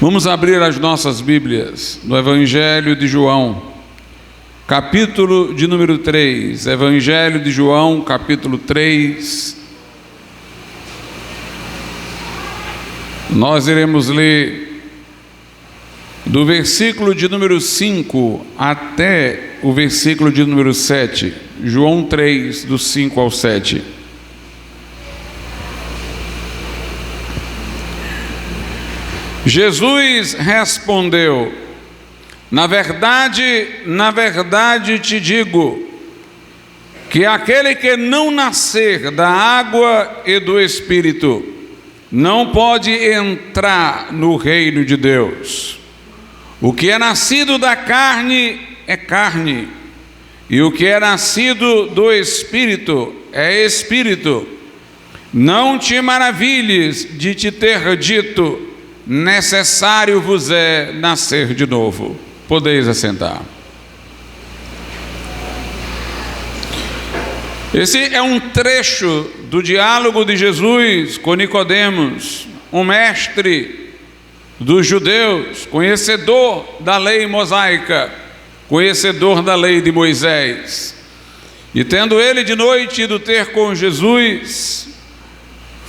Vamos abrir as nossas Bíblias no Evangelho de João, capítulo de número 3. Evangelho de João, capítulo 3. Nós iremos ler do versículo de número 5 até o versículo de número 7. João 3, do 5 ao 7. Jesus respondeu: na verdade te digo, que aquele que não nascer da água e do Espírito, não pode entrar no reino de Deus. O que é nascido da carne é carne, e o que é nascido do Espírito é Espírito. Não te maravilhes de te ter dito: necessário vos é nascer de novo. Podeis assentar. Esse é um trecho do diálogo de Jesus com Nicodemos, um mestre dos judeus, conhecedor da lei mosaica, conhecedor da lei de Moisés. E tendo ele de noite ido ter com Jesus,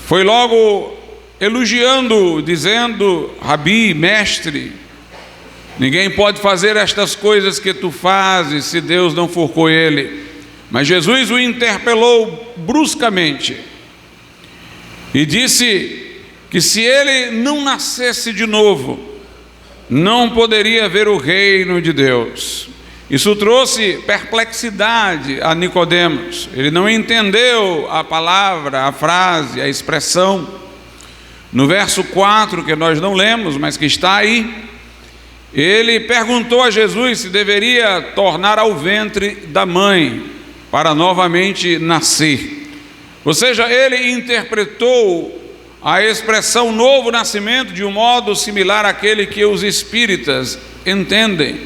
foi logo elogiando, dizendo: Rabi, mestre, ninguém pode fazer estas coisas que tu fazes se Deus não for com ele. Mas Jesus o interpelou bruscamente e disse que se ele não nascesse de novo, não poderia ver o reino de Deus. Isso trouxe perplexidade a Nicodemos. Ele não entendeu a palavra, a frase, a expressão. No verso 4, que nós não lemos, mas que está aí, ele perguntou a Jesus se deveria tornar ao ventre da mãe para novamente nascer. Ou seja, ele interpretou a expressão novo nascimento de um modo similar àquele que os espíritas entendem,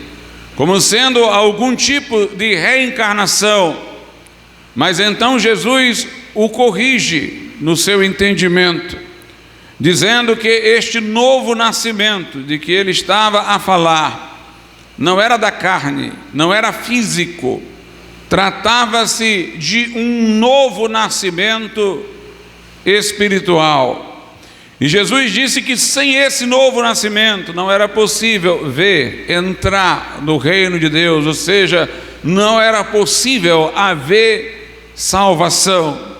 como sendo algum tipo de reencarnação. Mas então Jesus o corrige no seu entendimento, dizendo que este novo nascimento de que ele estava a falar não era da carne, não era físico, tratava-se de um novo nascimento espiritual. E Jesus disse que sem esse novo nascimento não era possível entrar no reino de Deus, ou seja, não era possível haver salvação.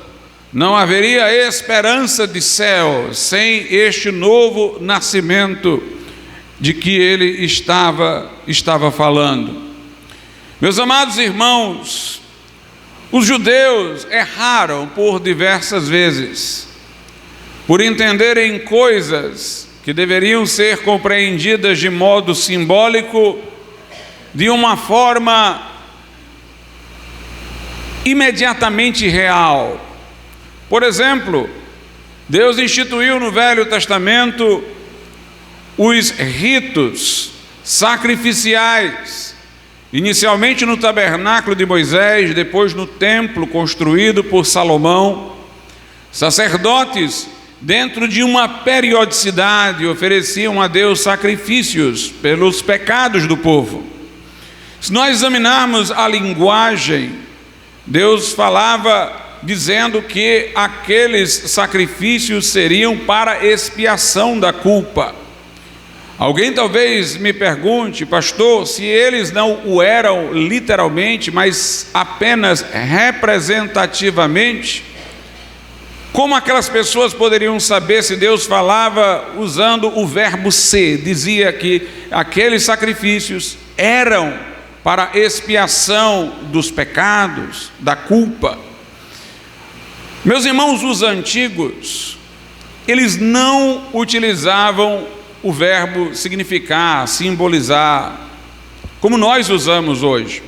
Não haveria esperança de céu sem este novo nascimento de que ele estava falando. Meus amados irmãos, os judeus erraram por diversas vezes, por entenderem coisas que deveriam ser compreendidas de modo simbólico, de uma forma imediatamente real. Por exemplo, Deus instituiu no Velho Testamento os ritos sacrificiais, inicialmente no tabernáculo de Moisés, depois no templo construído por Salomão. Sacerdotes, dentro de uma periodicidade, ofereciam a Deus sacrifícios pelos pecados do povo. Se nós examinarmos a linguagem, Deus falava dizendo que aqueles sacrifícios seriam para expiação da culpa. Alguém talvez me pergunte: pastor, se eles não o eram literalmente, mas apenas representativamente, como aquelas pessoas poderiam saber se Deus falava usando o verbo ser? Dizia que aqueles sacrifícios eram para expiação dos pecados, da culpa. Meus irmãos, os antigos, eles não utilizavam o verbo significar, simbolizar, como nós usamos hoje.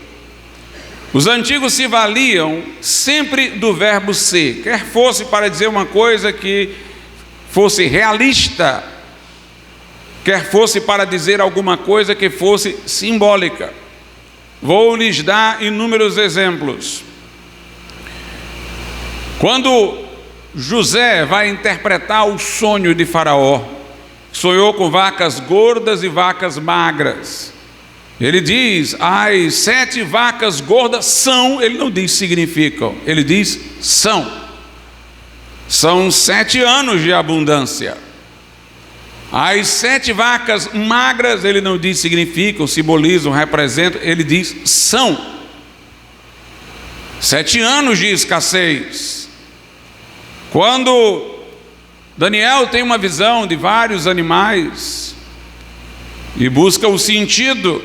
Os antigos se valiam sempre do verbo ser, quer fosse para dizer uma coisa que fosse realista, quer fosse para dizer alguma coisa que fosse simbólica. Vou lhes dar inúmeros exemplos. Quando José vai interpretar o sonho de Faraó, sonhou com vacas gordas e vacas magras. Ele diz, as 7 vacas gordas são, ele não diz significam, ele diz são. São 7 anos de abundância. As 7 vacas magras, ele não diz significam, simbolizam, representam, ele diz são. 7 anos de escassez. Quando Daniel tem uma visão de vários animais e busca o sentido,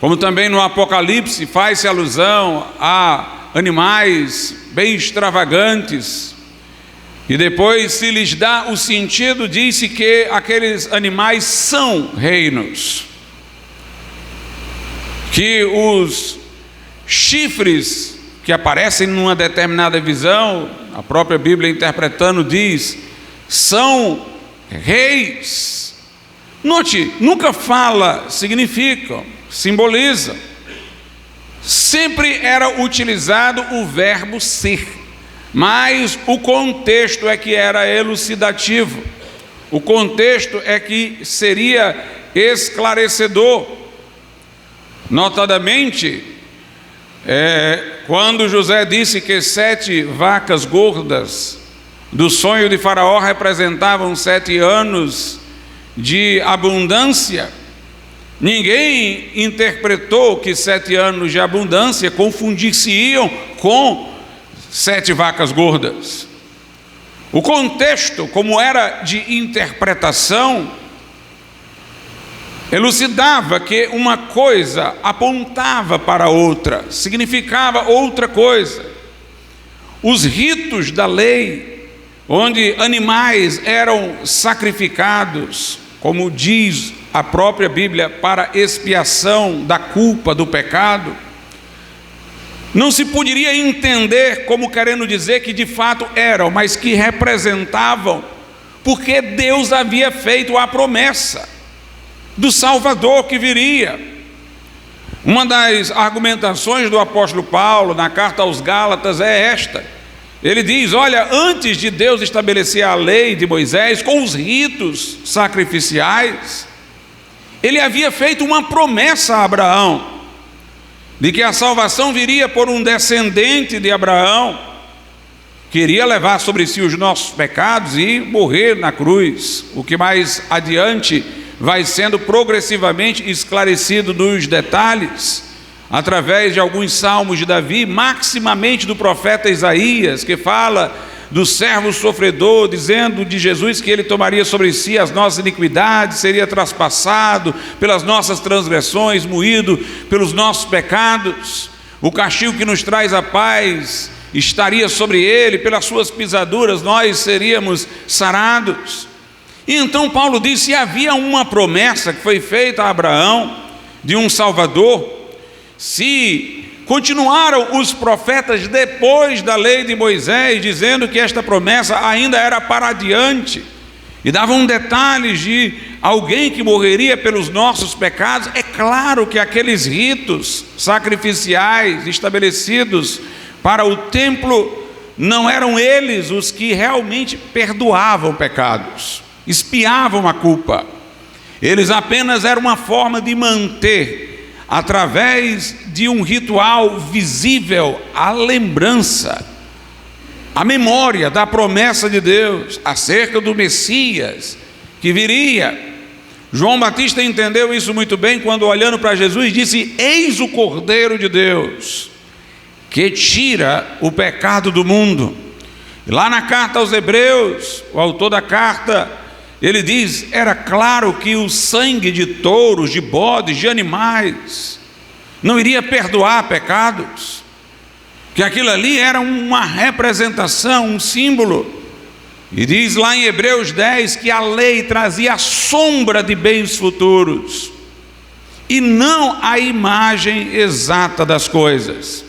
como também no Apocalipse faz-se alusão a animais bem extravagantes, e depois se lhes dá o sentido, diz-se que aqueles animais são reinos, que os chifres que aparecem numa determinada visão, a própria Bíblia interpretando diz, são reis. Note, nunca fala, significam, simboliza. Sempre era utilizado o verbo ser, mas o contexto é que era elucidativo. O contexto é que seria esclarecedor. Notadamente, quando José disse que 7 vacas gordas do sonho de Faraó representavam 7 anos de abundância, ninguém interpretou que 7 anos de abundância confundir-se-iam com 7 vacas gordas. O contexto, como era de interpretação, elucidava que uma coisa apontava para outra, significava outra coisa. Os ritos da lei, onde animais eram sacrificados, como diz a própria Bíblia, para expiação da culpa do pecado, não se poderia entender como querendo dizer que de fato eram, mas que representavam, porque Deus havia feito a promessa do Salvador que viria. Uma das argumentações do apóstolo Paulo na carta aos Gálatas é esta. Ele diz, olha, antes de Deus estabelecer a lei de Moisés com os ritos sacrificiais, ele havia feito uma promessa a Abraão, de que a salvação viria por um descendente de Abraão, que iria levar sobre si os nossos pecados e morrer na cruz, o que mais adiante vai sendo progressivamente esclarecido nos detalhes, através de alguns salmos de Davi, maximamente do profeta Isaías, que fala do servo sofredor, dizendo de Jesus que ele tomaria sobre si as nossas iniquidades, seria traspassado pelas nossas transgressões, moído pelos nossos pecados, o castigo que nos traz a paz estaria sobre ele, pelas suas pisaduras nós seríamos sarados. E então Paulo disse, se havia uma promessa que foi feita a Abraão, de um Salvador, se continuaram os profetas depois da lei de Moisés, dizendo que esta promessa ainda era para adiante, e davam detalhes de alguém que morreria pelos nossos pecados, é claro que aqueles ritos sacrificiais estabelecidos para o templo, não eram eles os que realmente perdoavam pecados, expiavam a culpa. Eles apenas eram uma forma de manter, através de um ritual visível, a lembrança, a memória da promessa de Deus acerca do Messias que viria. João Batista entendeu isso muito bem quando, olhando para Jesus, disse, eis o Cordeiro de Deus que tira o pecado do mundo. E lá na carta aos Hebreus, o autor da carta, ele diz, era claro que o sangue de touros, de bodes, de animais não iria perdoar pecados, que aquilo ali era uma representação, um símbolo. E diz lá em Hebreus 10 que a lei trazia a sombra de bens futuros e não a imagem exata das coisas.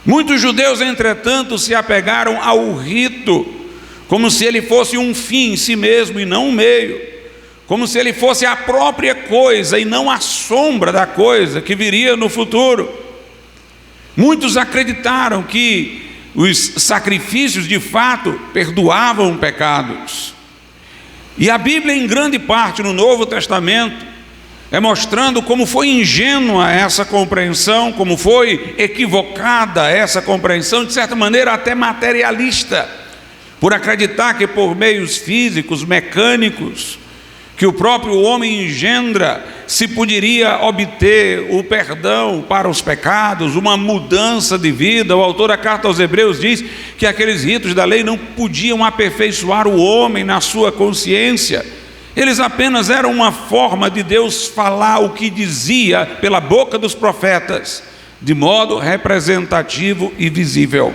Muitos judeus, entretanto, se apegaram ao rito como se ele fosse um fim em si mesmo e não um meio, como se ele fosse a própria coisa e não a sombra da coisa que viria no futuro. Muitos acreditaram que os sacrifícios de fato perdoavam pecados. E a Bíblia, em grande parte, no Novo Testamento, é mostrando como foi ingênua essa compreensão, como foi equivocada essa compreensão, de certa maneira até materialista, por acreditar que por meios físicos, mecânicos, que o próprio homem engendra, se poderia obter o perdão para os pecados, uma mudança de vida. O autor da carta aos Hebreus diz que aqueles ritos da lei não podiam aperfeiçoar o homem na sua consciência. Eles apenas eram uma forma de Deus falar o que dizia pela boca dos profetas, de modo representativo e visível.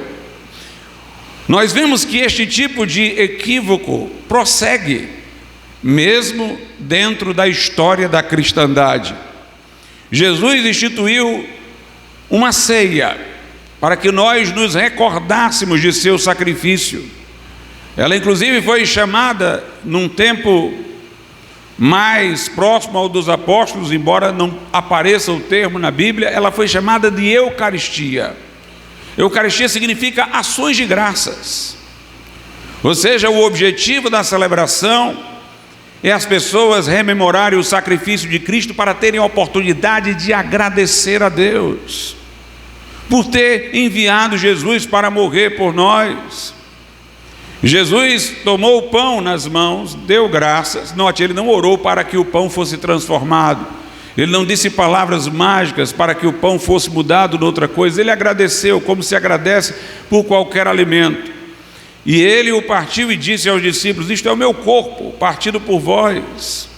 Nós vemos que este tipo de equívoco prossegue, mesmo dentro da história da cristandade. Jesus instituiu uma ceia para que nós nos recordássemos de seu sacrifício. Ela inclusive foi chamada, num tempo mais próximo ao dos apóstolos, embora não apareça o termo na Bíblia, ela foi chamada de Eucaristia. Eucaristia significa ações de graças, ou seja, o objetivo da celebração é as pessoas rememorarem o sacrifício de Cristo para terem a oportunidade de agradecer a Deus por ter enviado Jesus para morrer por nós. Jesus tomou o pão nas mãos, deu graças. Note, ele não orou para que o pão fosse transformado, ele não disse palavras mágicas para que o pão fosse mudado em outra coisa. Ele agradeceu como se agradece por qualquer alimento. E ele o partiu e disse aos discípulos: isto é o meu corpo, partido por vós.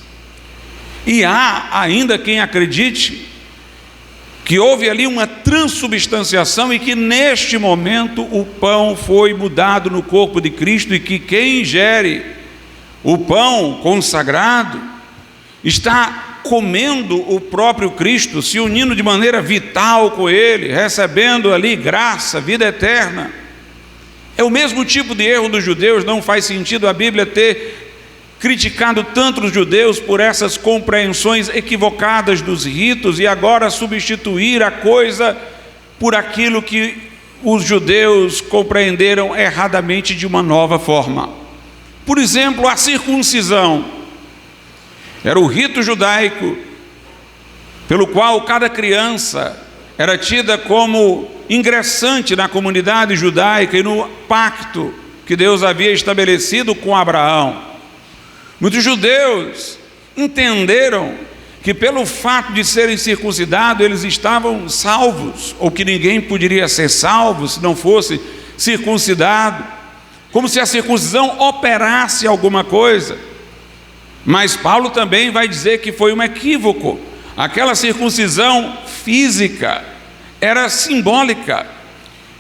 E há ainda quem acredite que houve ali uma transubstanciação e que neste momento o pão foi mudado no corpo de Cristo, e que quem ingere o pão consagrado está comendo o próprio Cristo, se unindo de maneira vital com ele, recebendo ali graça, vida eterna. É o mesmo tipo de erro dos judeus. Não faz sentido a Bíblia ter criticado tanto os judeus por essas compreensões equivocadas dos ritos e agora substituir a coisa por aquilo que os judeus compreenderam erradamente de uma nova forma. Por exemplo, a circuncisão era o rito judaico pelo qual cada criança era tida como ingressante na comunidade judaica e no pacto que Deus havia estabelecido com Abraão. Muitos judeus entenderam que pelo fato de serem circuncidados eles estavam salvos, ou que ninguém poderia ser salvo se não fosse circuncidado, como se a circuncisão operasse alguma coisa. Mas Paulo também vai dizer que foi um equívoco. Aquela circuncisão física era simbólica,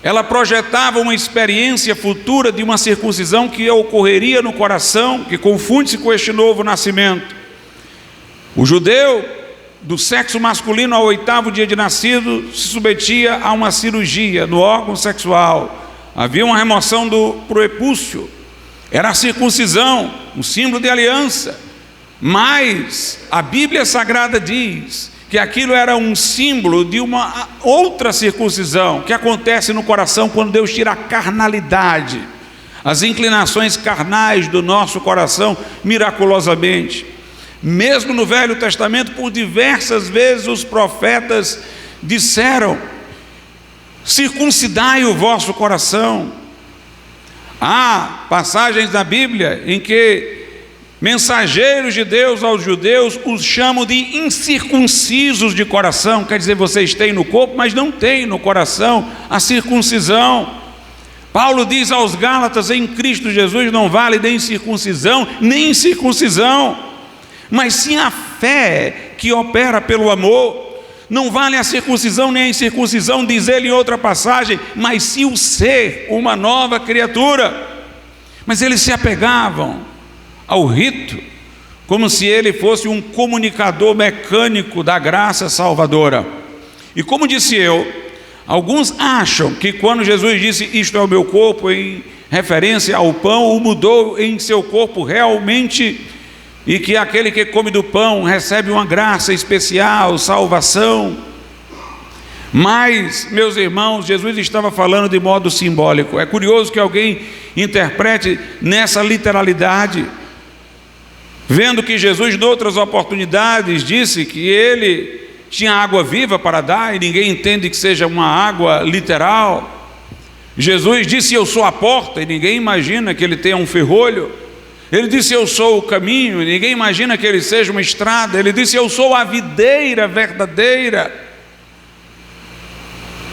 ela projetava uma experiência futura de uma circuncisão que ocorreria no coração, que confunde-se com este novo nascimento. O judeu do sexo masculino ao 8º dia de nascido se submetia a uma cirurgia no órgão sexual, havia uma remoção do prepúcio, era a circuncisão, um símbolo de aliança. Mas a Bíblia Sagrada diz que aquilo era um símbolo de uma outra circuncisão que acontece no coração quando Deus tira a carnalidade, as inclinações carnais do nosso coração miraculosamente. Mesmo no Velho Testamento, por diversas vezes os profetas disseram: circuncidai o vosso coração. Há passagens da Bíblia em que mensageiros de Deus aos judeus os chamam de incircuncisos de coração. Quer dizer, vocês têm no corpo, mas não têm no coração a circuncisão. Paulo diz aos Gálatas: em Cristo Jesus não vale nem circuncisão nem incircuncisão, mas sim a fé que opera pelo amor. Não vale a circuncisão nem a incircuncisão, diz ele em outra passagem, mas sim o ser uma nova criatura. Mas eles se apegavam ao rito como se ele fosse um comunicador mecânico da graça salvadora. E como disse eu, alguns acham que quando Jesus disse isto é o meu corpo, em referência ao pão, o mudou em seu corpo realmente, e que aquele que come do pão recebe uma graça especial, salvação. Mas, meus irmãos, Jesus estava falando de modo simbólico. É curioso que alguém interprete nessa literalidade. vendo que Jesus, em outras oportunidades, disse que ele tinha água viva para dar, e ninguém entende que seja uma água literal. Jesus disse: eu sou a porta, e ninguém imagina que ele tenha um ferrolho. Ele disse: eu sou o caminho, e ninguém imagina que ele seja uma estrada. Ele disse: eu sou a videira verdadeira.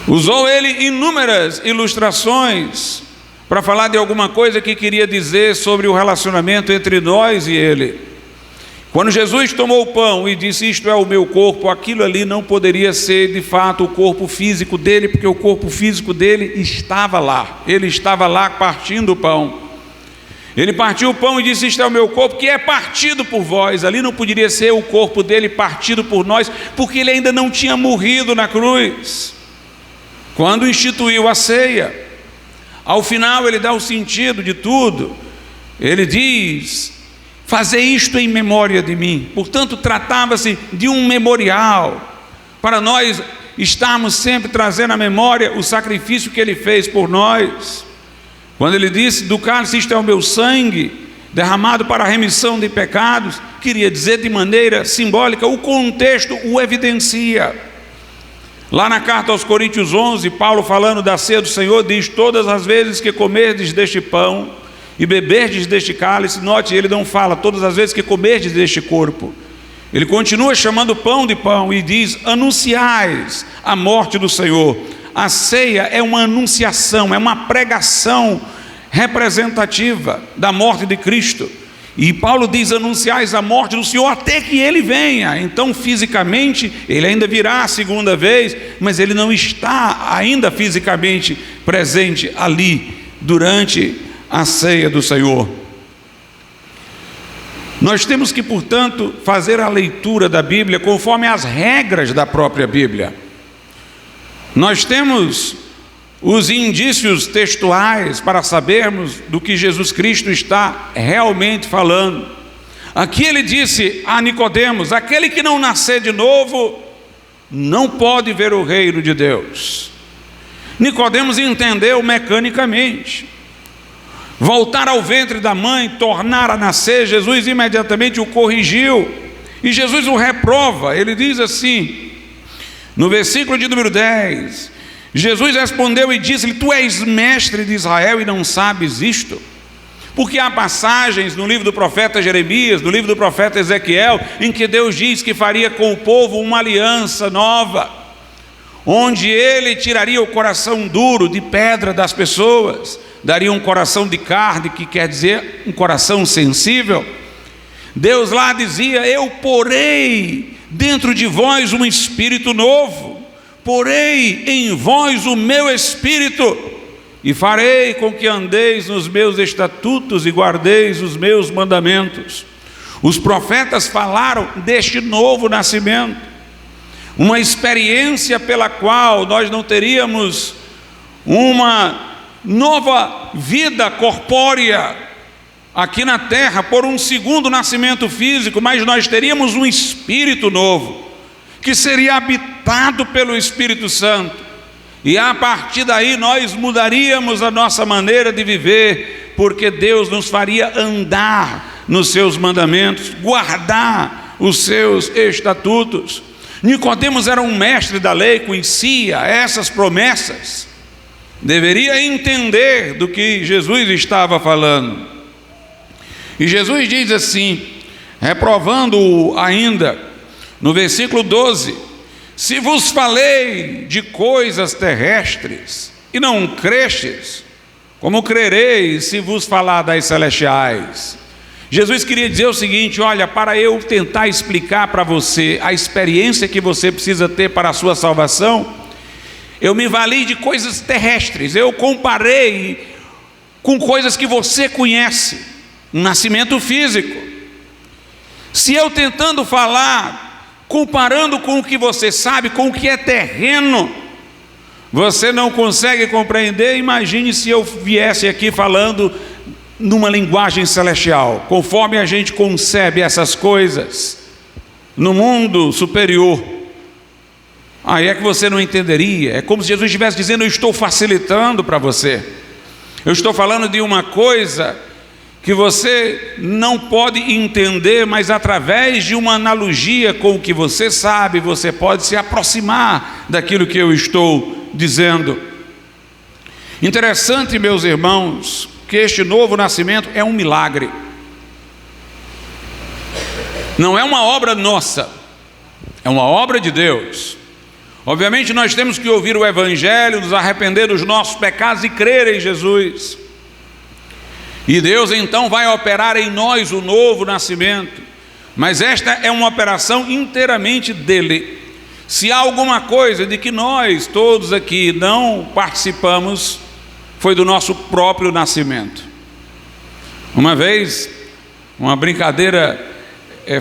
Usou ele inúmeras ilustrações para falar de alguma coisa que queria dizer sobre o relacionamento entre nós e ele. Quando Jesus tomou o pão e disse: isto é o meu corpo, aquilo ali não poderia ser de fato o corpo físico dele, porque o corpo físico dele estava lá. Ele estava lá partindo o pão. Ele partiu o pão e disse: isto é o meu corpo, que é partido por vós. Ali não poderia ser o corpo dele partido por nós, porque ele ainda não tinha morrido na cruz. Quando instituiu a ceia, ao final ele dá o sentido de tudo. Ele diz: fazei isto em memória de mim. Portanto, tratava-se de um memorial, para nós estarmos sempre trazendo à memória o sacrifício que ele fez por nós. Quando ele disse: do cálice, isto é o meu sangue, derramado para a remissão de pecados, queria dizer de maneira simbólica, o contexto o evidencia. Lá na carta aos Coríntios 11, Paulo, falando da ceia do Senhor, diz: todas as vezes que comerdes deste pão e beberdes deste cálice, note, ele não fala todas as vezes que comerdes deste corpo, ele continua chamando pão de pão e diz: anunciais a morte do Senhor. A ceia é uma anunciação, é uma pregação representativa da morte de Cristo. E Paulo diz: anunciais a morte do Senhor até que ele venha. Então, fisicamente, ele ainda virá a segunda vez, mas ele não está ainda fisicamente presente ali durante a ceia do Senhor. Nós temos que, portanto, fazer a leitura da Bíblia conforme as regras da própria Bíblia. Nós temos os indícios textuais para sabermos do que Jesus Cristo está realmente falando. Aqui ele disse a Nicodemos: aquele que não nascer de novo não pode ver o reino de Deus. Nicodemos entendeu mecanicamente. Voltar ao ventre da mãe, tornar a nascer, Jesus imediatamente o corrigiu, e Jesus o reprova. Ele diz assim, no versículo de número 10, Jesus respondeu e disse-lhe: tu és mestre de Israel e não sabes isto? Porque há passagens no livro do profeta Jeremias, no livro do profeta Ezequiel, em que Deus diz que faria com o povo uma aliança nova, onde ele tiraria o coração duro de pedra das pessoas, daria um coração de carne, que quer dizer um coração sensível. Deus lá dizia: eu porei dentro de vós um espírito novo, porei em vós o meu espírito, e farei com que andeis nos meus estatutos e guardeis os meus mandamentos. Os profetas falaram deste novo nascimento, uma experiência pela qual nós não teríamos uma nova vida corpórea aqui na terra por um segundo nascimento físico, mas nós teríamos um espírito novo, que seria habitado pelo Espírito Santo, e a partir daí nós mudaríamos a nossa maneira de viver, porque Deus nos faria andar nos seus mandamentos, guardar os seus estatutos. Nicodemos era um mestre da lei, conhecia essas promessas, deveria entender do que Jesus estava falando. E Jesus diz assim, reprovando-o ainda, no versículo 12: se vos falei de coisas terrestres e não crestes, como crereis se vos falar das celestiais? Jesus queria dizer o seguinte: olha, para eu tentar explicar para você a experiência que você precisa ter para a sua salvação, eu me vali de coisas terrestres, eu comparei com coisas que você conhece, um nascimento físico. Se eu tentando falar, comparando com o que você sabe, com o que é terreno, você não consegue compreender, imagine se eu viesse aqui falando numa linguagem celestial, conforme a gente concebe essas coisas no mundo superior. Aí é que você não entenderia. É como se Jesus estivesse dizendo: eu estou facilitando para você, eu estou falando de uma coisa que você não pode entender, mas através de uma analogia com o que você sabe, você pode se aproximar daquilo que eu estou dizendo. Interessante, meus irmãos, que este novo nascimento é um milagre. Não é uma obra nossa, é uma obra de Deus. Obviamente nós temos que ouvir o Evangelho, nos arrepender dos nossos pecados e crer em Jesus. E Deus então vai operar em nós o novo nascimento. Mas esta é uma operação inteiramente dele. Se há alguma coisa de que nós todos aqui não participamos, foi do nosso próprio nascimento. Uma vez, uma brincadeira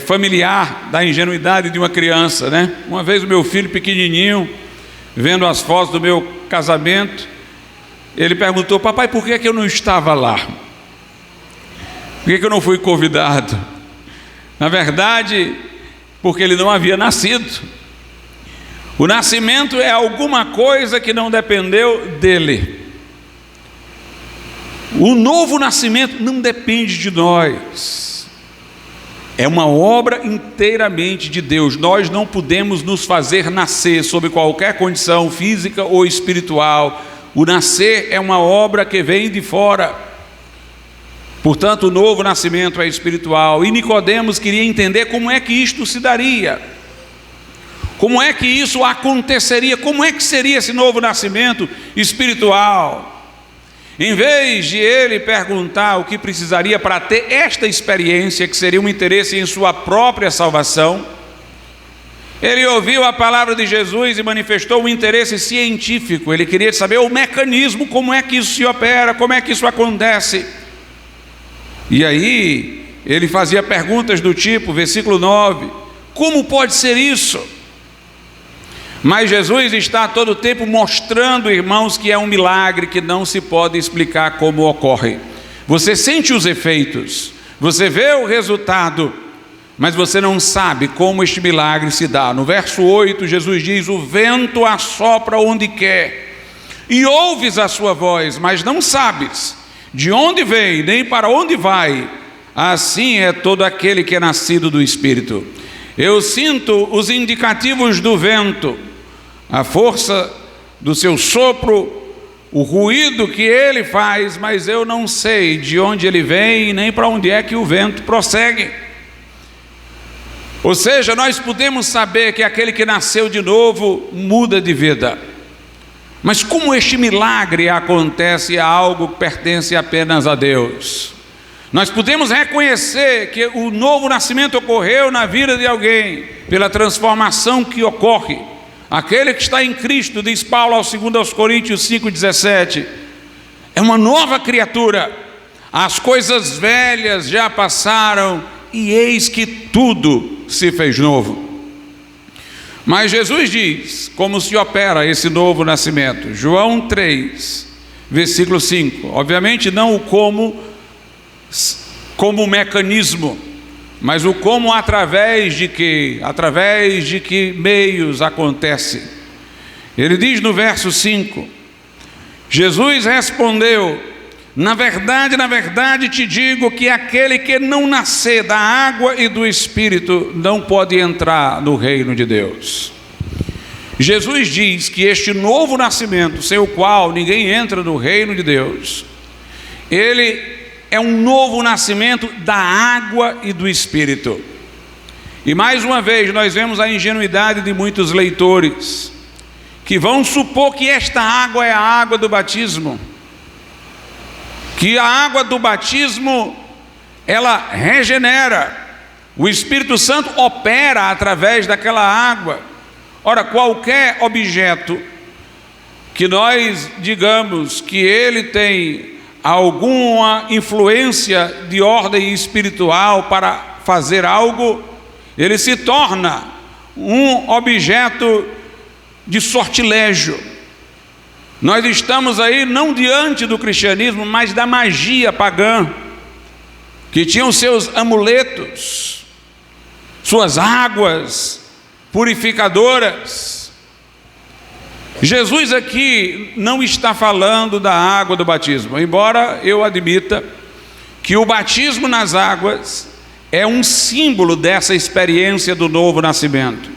familiar da ingenuidade de uma criança, né? Uma vez o meu filho pequenininho, vendo as fotos do meu casamento, ele perguntou: papai, por que eu não estava lá? Por que eu não fui convidado? Na verdade, porque ele não havia nascido. O nascimento é alguma coisa que não dependeu dele. O novo nascimento não depende de nós. É uma obra inteiramente de Deus. Nós não podemos nos fazer nascer sob qualquer condição física ou espiritual. O nascer é uma obra que vem de fora. Portanto, o novo nascimento é espiritual. E Nicodemos queria entender como é que isto se daria. Como é que isso aconteceria? Como é que seria esse novo nascimento espiritual? Em vez de ele perguntar o que precisaria para ter esta experiência, que seria um interesse em sua própria salvação, ele ouviu a palavra de Jesus e manifestou um interesse científico. Ele queria saber o mecanismo, como é que isso se opera, como é que isso acontece. E aí ele fazia perguntas do tipo, versículo 9: como pode ser isso? Mas Jesus está a todo tempo mostrando, irmãos, que é um milagre que não se pode explicar como ocorre. Você sente os efeitos, você vê o resultado, mas você não sabe como este milagre se dá. No verso 8, Jesus diz: o vento assopra onde quer, e ouves a sua voz, mas não sabes de onde vem, nem para onde vai. Assim é todo aquele que é nascido do Espírito. Eu sinto os indicativos do vento, a força do seu sopro, o ruído que ele faz, mas eu não sei de onde ele vem, nem para onde é que o vento prossegue. Ou seja, nós podemos saber que aquele que nasceu de novo muda de vida. Mas como este milagre acontece, é algo que pertence apenas a Deus. Nós podemos reconhecer que o novo nascimento ocorreu na vida de alguém, pela transformação que ocorre. Aquele que está em Cristo, diz Paulo aos 2 Coríntios 5,17, é uma nova criatura. As coisas velhas já passaram, e eis que tudo se fez novo. Mas Jesus diz como se opera esse novo nascimento. João 3, versículo 5. Obviamente não o como mecanismo, mas o como através de que? Através de que meios acontece. Ele diz no verso 5: Jesus respondeu: na verdade te digo que aquele que não nascer da água e do Espírito não pode entrar no reino de Deus. Jesus diz que este novo nascimento, sem o qual ninguém entra no reino de Deus, ele é um novo nascimento da água e do Espírito. E mais uma vez nós vemos a ingenuidade de muitos leitores, que vão supor que esta água é a água do batismo, que a água do batismo ela regenera, o Espírito Santo opera através daquela água. Ora, qualquer objeto que nós digamos que ele tem alguma influência de ordem espiritual para fazer algo, ele se torna um objeto de sortilégio. Nós estamos aí não diante do cristianismo, mas da magia pagã, que tinham seus amuletos, suas águas purificadoras. Jesus aqui não está falando da água do batismo, embora eu admita que o batismo nas águas é um símbolo dessa experiência do novo nascimento.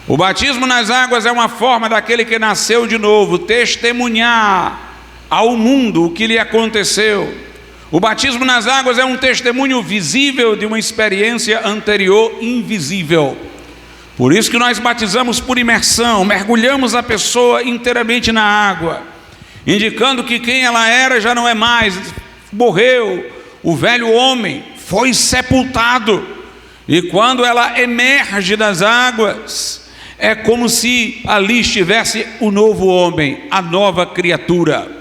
O batismo nas águas é uma forma daquele que nasceu de novo testemunhar ao mundo o que lhe aconteceu. O batismo nas águas é um testemunho visível de uma experiência anterior invisível. Por isso que nós batizamos por imersão, mergulhamos a pessoa inteiramente na água, indicando que quem ela era já não é mais, morreu, o velho homem foi sepultado, e quando ela emerge das águas, é como se ali estivesse o novo homem, a nova criatura.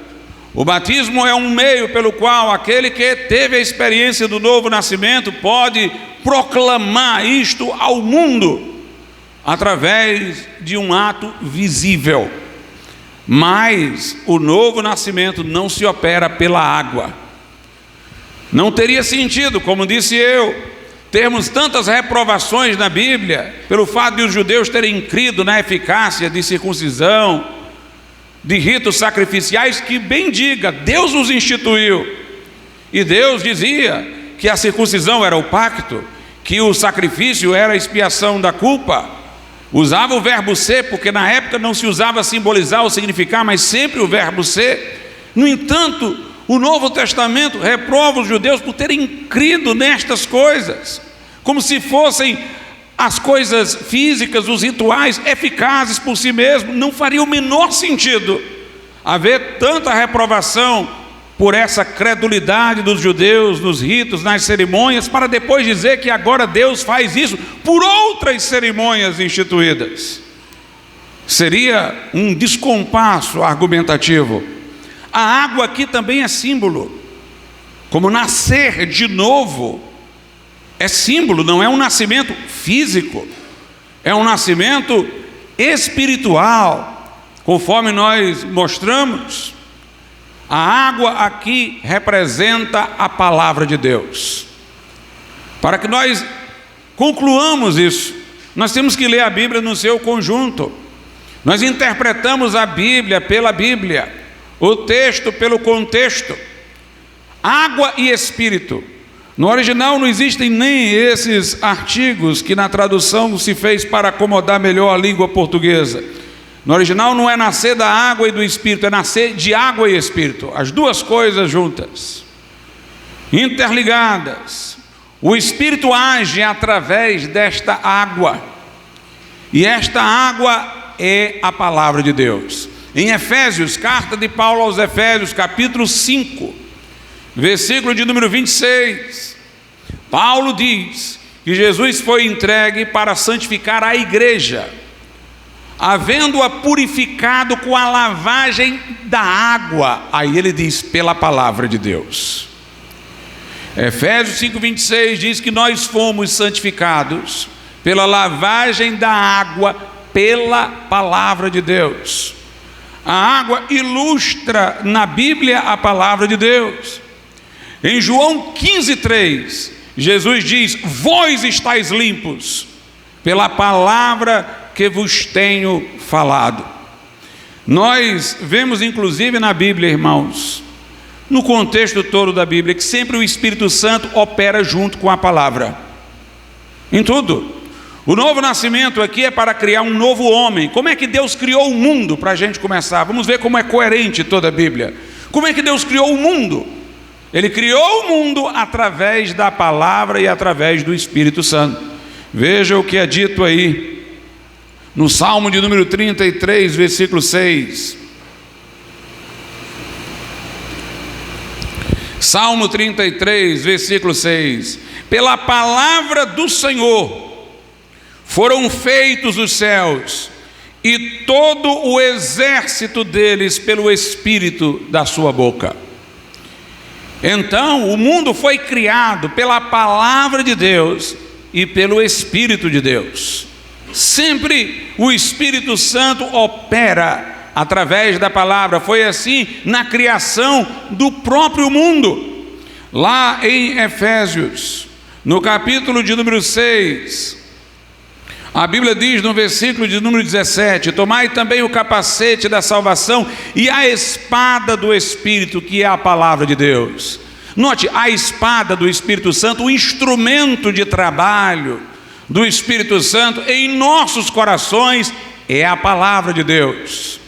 O batismo é um meio pelo qual aquele que teve a experiência do novo nascimento pode proclamar isto ao mundo, através de um ato visível. Mas o novo nascimento não se opera pela água. Não teria sentido, como disse eu, termos tantas reprovações na Bíblia, pelo fato de os judeus terem crido na eficácia de circuncisão, de ritos sacrificiais, que bem diga, Deus os instituiu. E Deus dizia que a circuncisão era o pacto, que o sacrifício era a expiação da culpa. Usava o verbo ser, porque na época não se usava simbolizar ou significar, mas sempre o verbo ser. No entanto, o Novo Testamento reprova os judeus por terem crido nestas coisas, como se fossem as coisas físicas, os rituais, eficazes por si mesmos. Não faria o menor sentido haver tanta reprovação por essa credulidade dos judeus nos ritos, nas cerimônias, para depois dizer que agora Deus faz isso por outras cerimônias instituídas. Seria um descompasso argumentativo. A água aqui também é símbolo, como nascer de novo é símbolo, não é um nascimento físico, é um nascimento espiritual, conforme nós mostramos. A água aqui representa a palavra de Deus. Para que nós concluamos isso, nós temos que ler a Bíblia no seu conjunto. Nós interpretamos a Bíblia pela Bíblia, o texto pelo contexto. Água e espírito. No original não existem nem esses artigos que na tradução se fez para acomodar melhor a língua portuguesa. No original não é nascer da água e do espírito, é nascer de água e espírito, as duas coisas juntas, interligadas. O espírito age através desta água, e esta água é a palavra de Deus. Em Efésios, carta de Paulo aos Efésios, capítulo 5, versículo de número 26, Paulo diz que Jesus foi entregue para santificar a igreja, havendo-a purificado com a lavagem da água. Aí ele diz, pela palavra de Deus. Efésios 5:26 diz que nós fomos santificados pela lavagem da água, pela palavra de Deus. A água ilustra na Bíblia a palavra de Deus. Em João 15:3, Jesus diz, vós estáis limpos pela palavra que vos tenho falado. Nós vemos inclusive na Bíblia, irmãos, no contexto todo da Bíblia, que sempre o Espírito Santo opera junto com a palavra, em tudo. O novo nascimento aqui é para criar um novo homem. Como é que Deus criou o mundo? Para a gente começar, vamos ver como é coerente toda a Bíblia. Como é que Deus criou o mundo? Ele criou o mundo através da palavra e através do Espírito Santo. Veja o que é dito aí no Salmo de número 33, versículo 6. Salmo 33, versículo 6. Pela palavra do Senhor foram feitos os céus, e todo o exército deles pelo Espírito da sua boca. Então, o mundo foi criado pela palavra de Deus e pelo Espírito de Deus. Sempre o Espírito Santo opera através da palavra. Foi assim na criação do próprio mundo. Lá em Efésios, no capítulo de número 6, a Bíblia diz no versículo de número 17, tomai também o capacete da salvação e a espada do Espírito, que é a palavra de Deus. Note, a espada do Espírito Santo, o instrumento de trabalho do Espírito Santo em nossos corações é a palavra de Deus.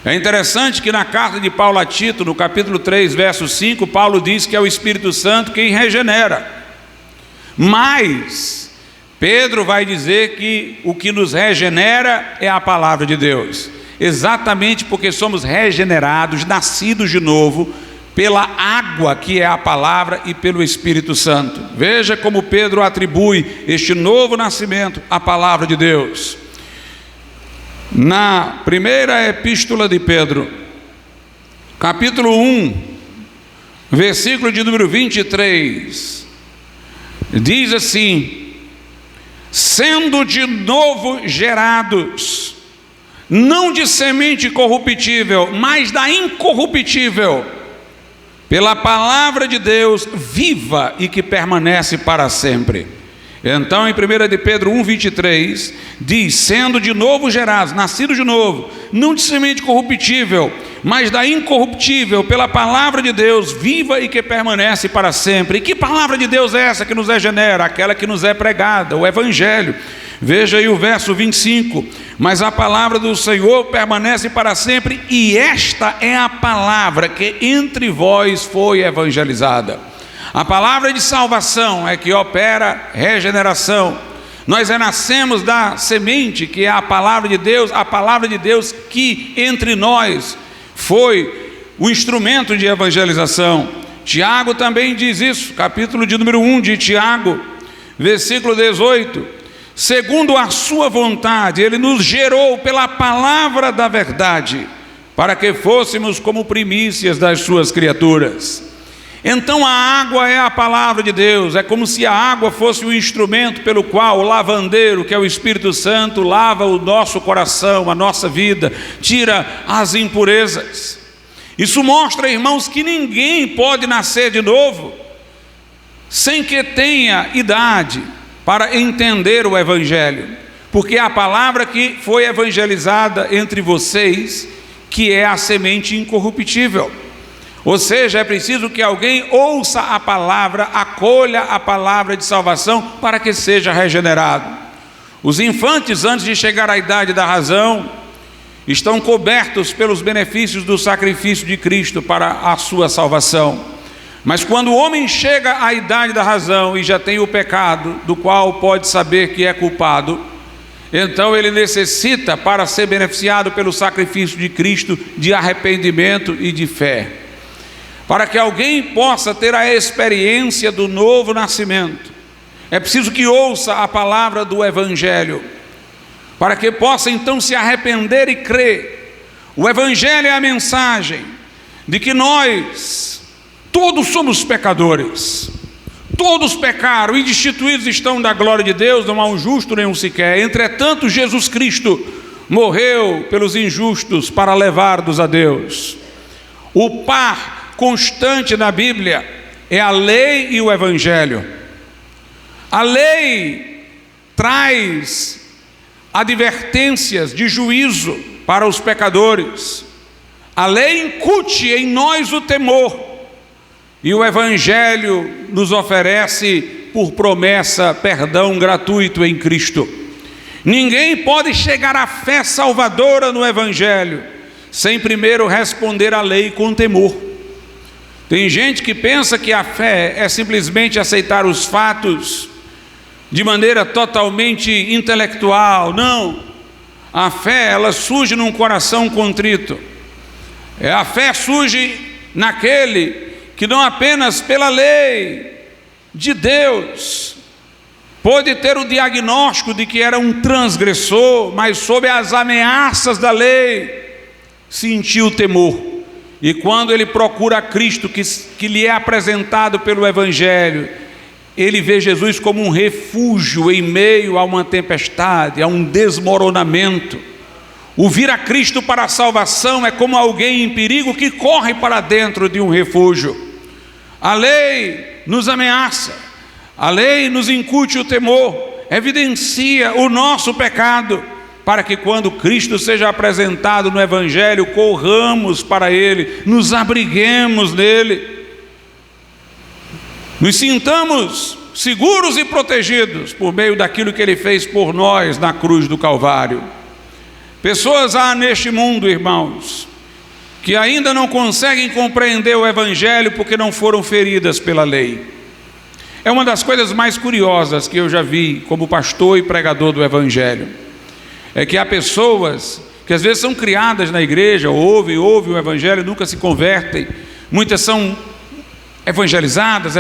É interessante que na carta de Paulo a Tito, no capítulo 3, verso 5, Paulo diz que é o Espírito Santo quem regenera. Mas Pedro vai dizer que o que nos regenera é a palavra de Deus. Exatamente porque somos regenerados, nascidos de novo, pela água que é a palavra e pelo Espírito Santo. Veja como Pedro atribui este novo nascimento à palavra de Deus. Na primeira epístola de Pedro, capítulo 1, versículo de número 23, diz assim: sendo de novo gerados, não de semente corruptível, mas da incorruptível, pela palavra de Deus viva e que permanece para sempre. Então, em 1 de Pedro 1,23, diz: sendo de novo gerados, nascidos de novo, não de semente corruptível, mas da incorruptível, pela palavra de Deus, viva e que permanece para sempre. E que palavra de Deus é essa que nos regenera? Aquela que nos é pregada, o Evangelho. Veja aí o verso 25: mas a palavra do Senhor permanece para sempre, e esta é a palavra que entre vós foi evangelizada. A palavra de salvação é que opera regeneração. Nós renascemos da semente que é a palavra de Deus que entre nós foi o instrumento de evangelização. Tiago também diz isso, capítulo de número 1 de Tiago, versículo 18: segundo a sua vontade, ele nos gerou pela palavra da verdade, para que fôssemos como primícias das suas criaturas. Então a água é a palavra de Deus. É como se a água fosse o instrumento pelo qual o lavandeiro, que é o Espírito Santo, lava o nosso coração, a nossa vida, tira as impurezas. Isso mostra, irmãos, que ninguém pode nascer de novo sem que tenha idade para entender o Evangelho, porque é a palavra que foi evangelizada entre vocês, que é a semente incorruptível. Ou seja, é preciso que alguém ouça a palavra, acolha a palavra de salvação para que seja regenerado. Os infantes, antes de chegar à idade da razão, estão cobertos pelos benefícios do sacrifício de Cristo para a sua salvação. Mas quando o homem chega à idade da razão e já tem o pecado, do qual pode saber que é culpado, então ele necessita, para ser beneficiado pelo sacrifício de Cristo, de arrependimento e de fé. Para que alguém possa ter a experiência do novo nascimento, é preciso que ouça a palavra do Evangelho, para que possa então se arrepender e crer. O Evangelho é a mensagem de que nós todos somos pecadores, todos pecaram e destituídos estão da glória de Deus, não há um justo nenhum sequer. Entretanto, Jesus Cristo morreu pelos injustos para levar-nos a Deus. O par constante na Bíblia é a lei e o Evangelho. A lei traz advertências de juízo para os pecadores. A lei incute em nós o temor, e o Evangelho nos oferece por promessa perdão gratuito em Cristo. Ninguém pode chegar à fé salvadora no Evangelho sem primeiro responder à lei com temor. Tem gente que pensa que a fé é simplesmente aceitar os fatos de maneira totalmente intelectual. Não, a fé, ela surge num coração contrito. A fé surge naquele que não apenas pela lei de Deus pôde ter o diagnóstico de que era um transgressor, mas sob as ameaças da lei sentiu temor. E quando ele procura Cristo, que lhe é apresentado pelo Evangelho, ele vê Jesus como um refúgio em meio a uma tempestade, a um desmoronamento. O vir a Cristo para a salvação é como alguém em perigo que corre para dentro de um refúgio. A lei nos ameaça, a lei nos incute o temor, evidencia o nosso pecado, para que quando Cristo seja apresentado no Evangelho, corramos para Ele, nos abriguemos nele. nos sintamos seguros e protegidos por meio daquilo que Ele fez por nós na cruz do Calvário. Pessoas há neste mundo, irmãos, que ainda não conseguem compreender o Evangelho porque não foram feridas pela lei. É uma das coisas mais curiosas que eu já vi como pastor e pregador do Evangelho. É que há pessoas que às vezes são criadas na igreja, ouvem o Evangelho, nunca se convertem. Muitas são evangelizadas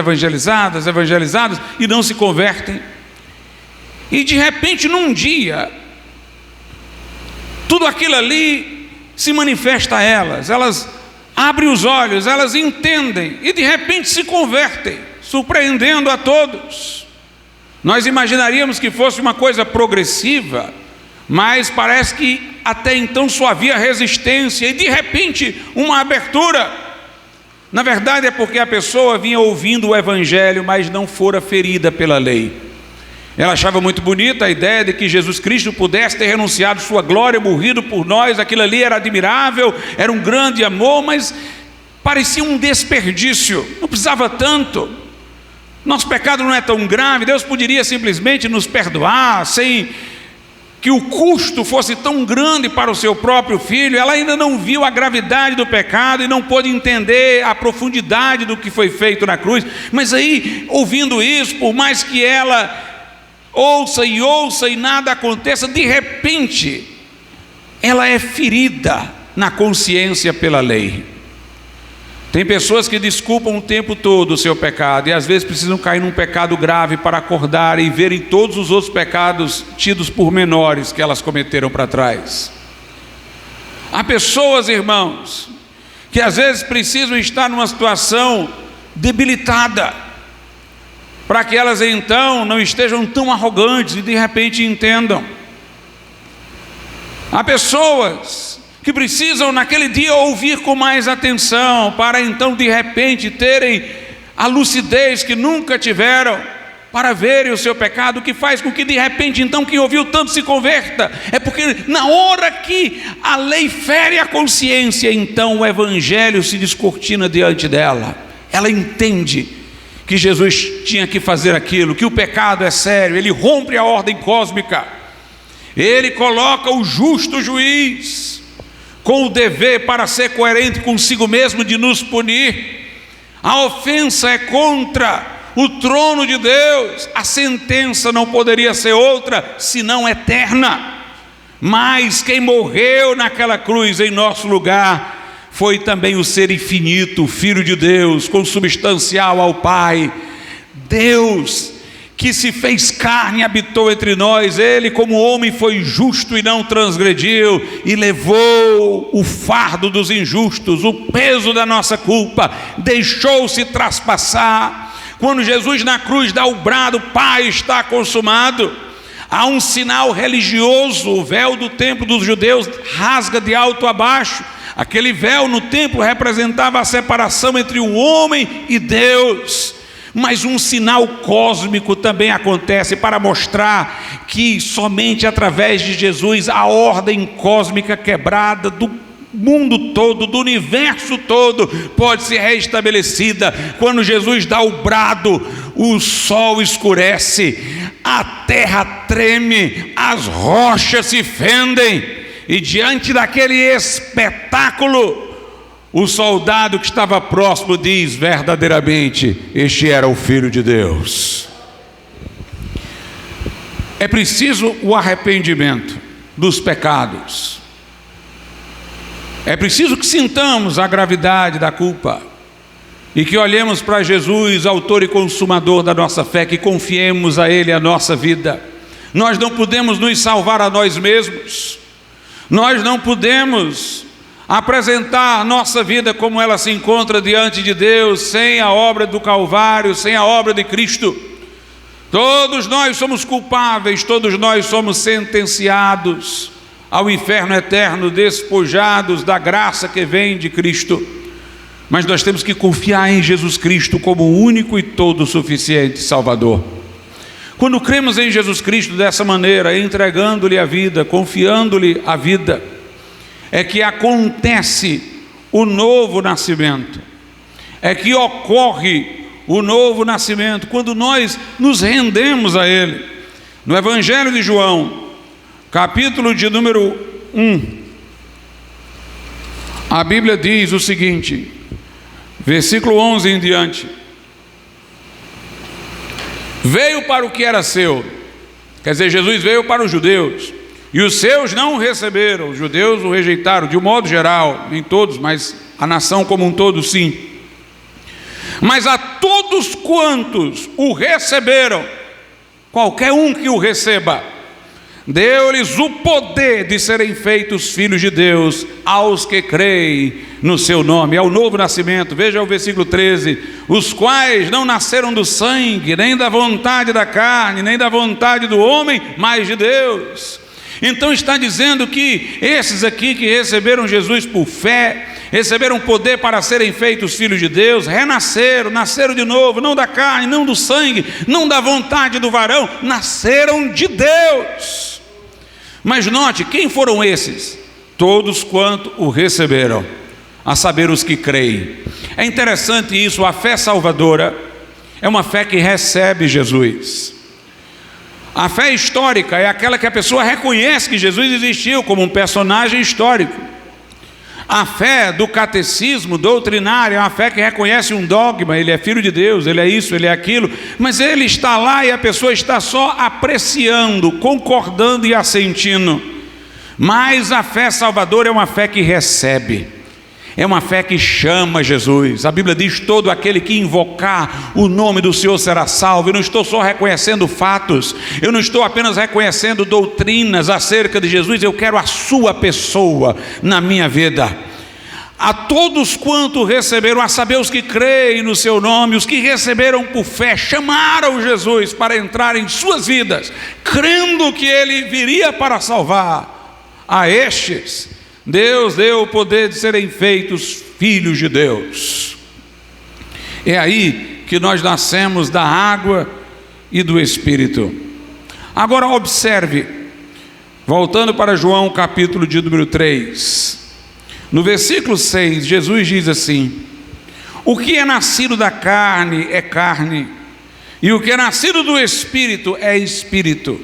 e não se convertem. E de repente, num dia, tudo aquilo ali se manifesta a elas. Elas abrem os olhos, elas entendem e de repente se convertem, surpreendendo a todos. Nós imaginaríamos que fosse uma coisa progressiva, mas parece que até então só havia resistência e de repente uma abertura. Na verdade é porque a pessoa vinha ouvindo o Evangelho, mas não fora ferida pela lei. Ela achava muito bonita a ideia de que Jesus Cristo pudesse ter renunciado sua glória, morrido por nós. Aquilo ali era admirável, era um grande amor, mas parecia um desperdício, não precisava tanto. Nosso pecado não é tão grave, Deus poderia simplesmente nos perdoar, sem que o custo fosse tão grande para o seu próprio filho. Ela ainda não viu a gravidade do pecado e não pôde entender a profundidade do que foi feito na cruz. Mas aí, ouvindo isso, por mais que ela ouça e nada aconteça, de repente, ela é ferida na consciência pela lei. Tem pessoas que desculpam o tempo todo o seu pecado e às vezes precisam cair num pecado grave para acordar e verem todos os outros pecados tidos por menores que elas cometeram para trás. Há pessoas, irmãos, que às vezes precisam estar numa situação debilitada para que elas então não estejam tão arrogantes e de repente entendam. Há pessoas que precisam naquele dia ouvir com mais atenção, para então de repente terem a lucidez que nunca tiveram, para verem o seu pecado, que faz com que de repente então quem ouviu tanto se converta. É porque na hora que a lei fere a consciência, então o Evangelho se descortina diante dela. Ela entende que Jesus tinha que fazer aquilo, que o pecado é sério. Ele rompe a ordem cósmica, ele coloca o justo juiz com o dever para ser coerente consigo mesmo de nos punir. A ofensa é contra o trono de Deus. A sentença não poderia ser outra senão eterna. Mas quem morreu naquela cruz em nosso lugar foi também o ser infinito, o Filho de Deus, consubstancial ao Pai. Deus que se fez carne e habitou entre nós. Ele como homem foi justo e não transgrediu, e levou o fardo dos injustos, o peso da nossa culpa, deixou-se traspassar. Quando Jesus na cruz dá o brado, Pai, está consumado, há um sinal religioso. O véu do templo dos judeus rasga de alto a baixo. Aquele véu no templo representava a separação entre o homem e Deus. Mas um sinal cósmico também acontece para mostrar que somente através de Jesus a ordem cósmica quebrada do mundo todo, do universo todo, pode ser restabelecida. Quando Jesus dá o brado, o sol escurece, a terra treme, as rochas se fendem, e diante daquele espetáculo, o soldado que estava próximo diz: verdadeiramente, este era o Filho de Deus. É preciso o arrependimento dos pecados. É preciso que sintamos a gravidade da culpa e que olhemos para Jesus, autor e consumador da nossa fé, que confiemos a Ele a nossa vida. Nós não podemos nos salvar a nós mesmos. Nós não podemos apresentar a nossa vida como ela se encontra diante de Deus sem a obra do Calvário, sem a obra de Cristo. Todos nós somos culpáveis, todos nós somos sentenciados ao inferno eterno, despojados da graça que vem de Cristo. Mas nós temos que confiar em Jesus Cristo como o único e todo suficiente Salvador. Quando cremos em Jesus Cristo dessa maneira, entregando-lhe a vida, confiando-lhe a vida, é que acontece o novo nascimento, é que ocorre o novo nascimento, quando nós nos rendemos a Ele. No Evangelho de João, capítulo de número 1, a Bíblia diz o seguinte, versículo 11 em diante: veio para o que era seu, quer dizer, Jesus veio para os judeus, e os seus não o receberam, os judeus o rejeitaram, de um modo geral, nem todos, mas a nação como um todo sim. Mas a todos quantos o receberam, qualquer um que o receba, deu-lhes o poder de serem feitos filhos de Deus, aos que creem no seu nome. É o novo nascimento. Veja o versículo 13: os quais não nasceram do sangue, nem da vontade da carne, nem da vontade do homem, mas de Deus. Então está dizendo que esses aqui que receberam Jesus por fé, receberam poder para serem feitos filhos de Deus, renasceram, nasceram de novo, não da carne, não do sangue, não da vontade do varão, nasceram de Deus. Mas note, quem foram esses? Todos quanto o receberam, a saber, os que creem. É interessante isso, a fé salvadora é uma fé que recebe Jesus. A fé histórica é aquela que a pessoa reconhece que Jesus existiu como um personagem histórico. A fé do catecismo doutrinário é uma fé que reconhece um dogma, ele é filho de Deus, ele é isso, ele é aquilo, mas ele está lá e a pessoa está só apreciando, concordando e assentindo. Mas a fé salvadora é uma fé que recebe, é uma fé que chama Jesus. A Bíblia diz: todo aquele que invocar o nome do Senhor será salvo. Eu não estou só reconhecendo fatos, eu não estou apenas reconhecendo doutrinas acerca de Jesus, eu quero a sua pessoa na minha vida. A todos quanto receberam, a saber, os que creem no seu nome, os que receberam por fé, chamaram Jesus para entrar em suas vidas, crendo que ele viria para salvar. A estes Deus deu o poder de serem feitos filhos de Deus. É aí que nós nascemos da água e do Espírito. Agora observe, voltando para João capítulo de número 3, no versículo 6, Jesus diz assim: o que é nascido da carne é carne, e o que é nascido do Espírito é Espírito.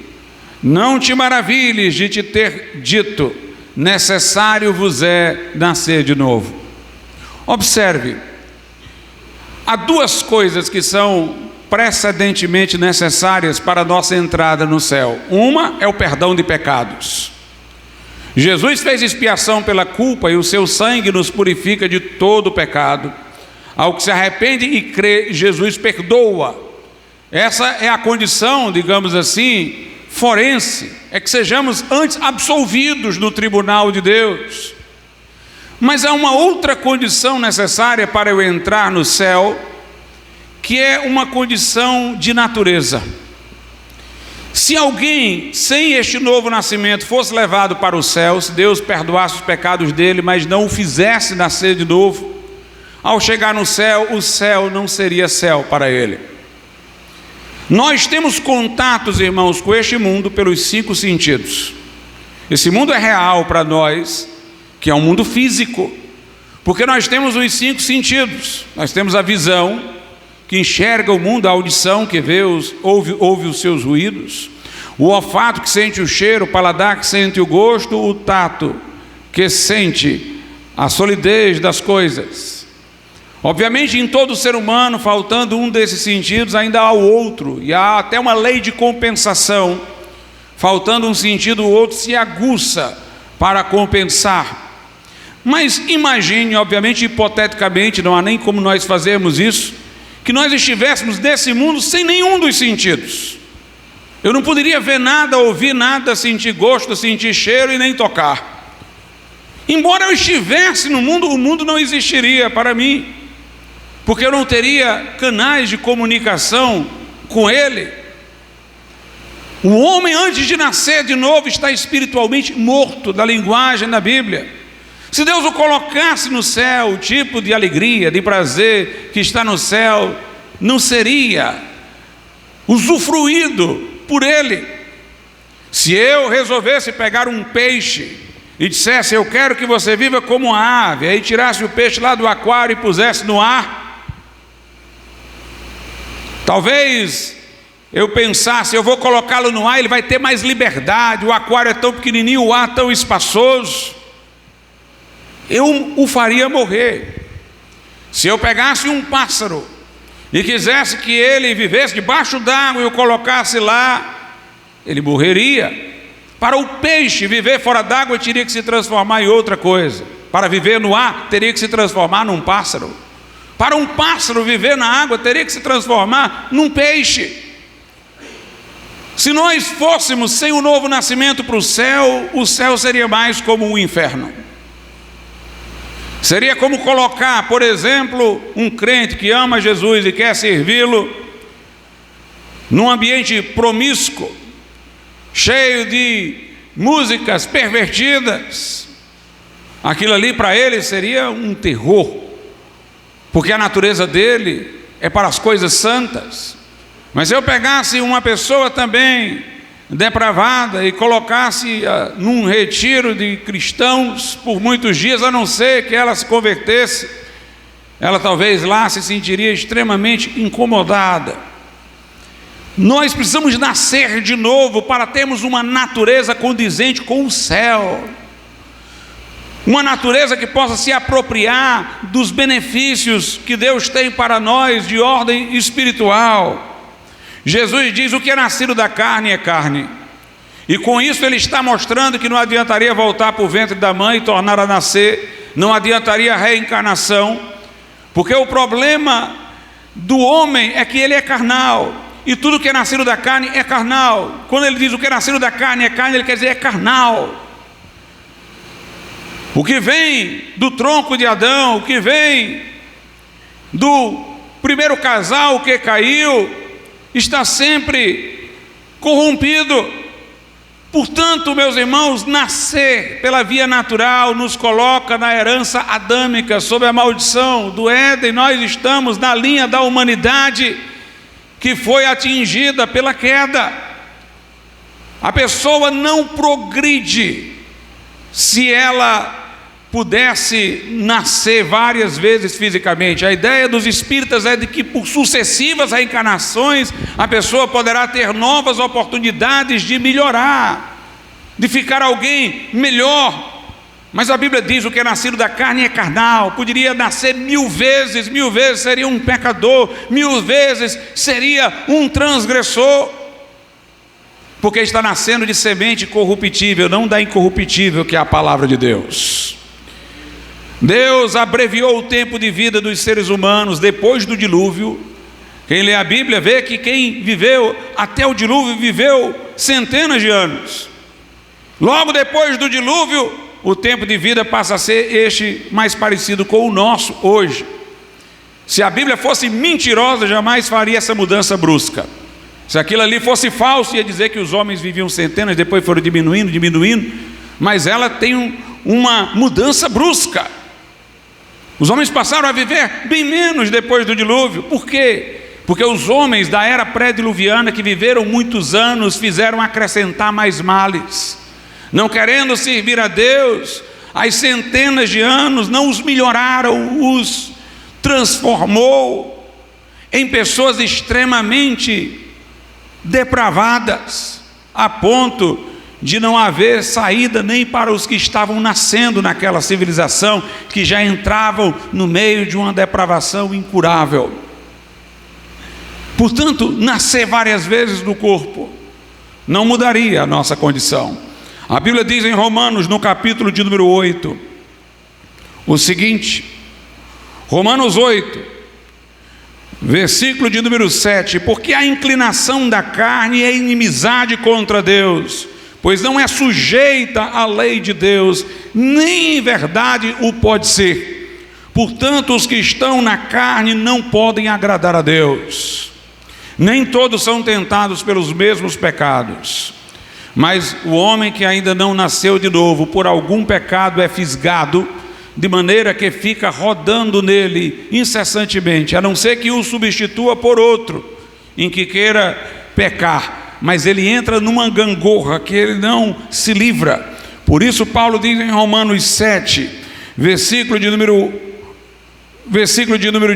Não te maravilhes de te ter dito: necessário vos é nascer de novo. Observe, há duas coisas que são precedentemente necessárias para a nossa entrada no céu. Uma é o perdão de pecados. Jesus fez expiação pela culpa e o seu sangue nos purifica de todo pecado. Ao que se arrepende e crê, Jesus perdoa. Essa é a condição, digamos assim, forense, é que sejamos antes absolvidos no tribunal de Deus. Mas há uma outra condição necessária para eu entrar no céu, que é uma condição de natureza. Se alguém sem este novo nascimento fosse levado para o céu, se Deus perdoasse os pecados dele, mas não o fizesse nascer de novo, ao chegar no céu, o céu não seria céu para ele. Nós temos contatos, irmãos, com este mundo pelos 5 sentidos. Esse mundo é real para nós, que é um mundo físico, porque nós temos os 5 sentidos. Nós temos a visão, que enxerga o mundo, a audição, que vê ouve os seus ruídos, o olfato, que sente o cheiro, o paladar, que sente o gosto, o tato, que sente a solidez das coisas. Obviamente, em todo ser humano, faltando um desses sentidos, ainda há o outro, e há até uma lei de compensação. Faltando um sentido, o outro se aguça para compensar. Mas imagine, obviamente, hipoteticamente, não há nem como nós fazermos isso, que nós estivéssemos nesse mundo sem nenhum dos sentidos. Eu não poderia ver nada, ouvir nada, sentir gosto, sentir cheiro e nem tocar. Embora eu estivesse no mundo, o mundo não existiria para mim, porque eu não teria canais de comunicação com ele. O homem, antes de nascer de novo, está espiritualmente morto, da linguagem da Bíblia. Se Deus o colocasse no céu, o tipo de alegria, de prazer que está no céu, não seria usufruído por ele. Se eu resolvesse pegar um peixe e dissesse: eu quero que você viva como uma ave, aí tirasse o peixe lá do aquário e pusesse no ar, Talvez eu pensasse, eu vou colocá-lo no ar, ele vai ter mais liberdade, o aquário é tão pequenininho, o ar tão espaçoso. Eu o faria morrer. Se eu pegasse um pássaro e quisesse que ele vivesse debaixo d'água e o colocasse lá, ele morreria. Para o peixe viver fora d'água, ele teria que se transformar em outra coisa. Para viver no ar, teria que se transformar num pássaro. Para um pássaro viver na água, teria que se transformar num peixe. Se nós fôssemos sem o novo nascimento para o céu seria mais como um inferno. Seria como colocar, por exemplo, um crente que ama Jesus e quer servi-lo num ambiente promíscuo, cheio de músicas pervertidas. Aquilo ali para ele seria um terror, porque a natureza dele é para as coisas santas. Mas se eu pegasse uma pessoa também depravada e colocasse num retiro de cristãos por muitos dias, a não ser que ela se convertesse, ela talvez lá se sentiria extremamente incomodada. Nós precisamos nascer de novo para termos uma natureza condizente com o céu, uma natureza que possa se apropriar dos benefícios que Deus tem para nós de ordem espiritual. Jesus diz: o que é nascido da carne é carne, e com isso ele está mostrando que não adiantaria voltar para o ventre da mãe e tornar a nascer, não adiantaria a reencarnação, porque o problema do homem é que ele é carnal, e tudo que é nascido da carne é carnal. Quando ele diz o que é nascido da carne é carne, ele quer dizer é carnal. O que vem do tronco de Adão, o que vem do primeiro casal que caiu, está sempre corrompido. Portanto, meus irmãos, nascer pela via natural nos coloca na herança adâmica, sob a maldição do Éden. Nós estamos na linha da humanidade que foi atingida pela queda. A pessoa não progride se ela pudesse nascer várias vezes fisicamente. A ideia dos espíritas é de que por sucessivas reencarnações a pessoa poderá ter novas oportunidades de melhorar, de ficar alguém melhor. Mas a Bíblia diz: o que é nascido da carne é carnal. Poderia nascer 1000 vezes, seria um pecador, 1000 vezes seria um transgressor, porque está nascendo de semente corruptível, não da incorruptível, que é a palavra de Deus. Deus abreviou o tempo de vida dos seres humanos depois do dilúvio. Quem lê a Bíblia vê que quem viveu até o dilúvio viveu centenas de anos. Logo depois do dilúvio, o tempo de vida passa a ser este mais parecido com o nosso hoje. Se a Bíblia fosse mentirosa, jamais faria essa mudança brusca. Se aquilo ali fosse falso, ia dizer que os homens viviam centenas, depois foram diminuindo, mas ela tem uma mudança brusca. Os homens passaram a viver bem menos depois do dilúvio. Por quê? Porque os homens da era pré-diluviana, que viveram muitos anos, fizeram acrescentar mais males. Não querendo servir a Deus, as centenas de anos não os melhoraram, os transformou em pessoas extremamente depravadas, a ponto de não haver saída nem para os que estavam nascendo naquela civilização, que já entravam no meio de uma depravação incurável. Portanto, nascer várias vezes no corpo não mudaria a nossa condição. A Bíblia diz em Romanos, no capítulo de número 8, o seguinte, Romanos 8, versículo de número 7: porque a inclinação da carne é inimizade contra Deus, pois não é sujeita à lei de Deus, nem em verdade o pode ser. Portanto, os que estão na carne não podem agradar a Deus. Nem todos são tentados pelos mesmos pecados, mas o homem que ainda não nasceu de novo, por algum pecado é fisgado, de maneira que fica rodando nele incessantemente, a não ser que o substitua por outro, em que queira pecar. Mas ele entra numa gangorra que ele não se livra. Por isso Paulo diz em Romanos 7, versículo de número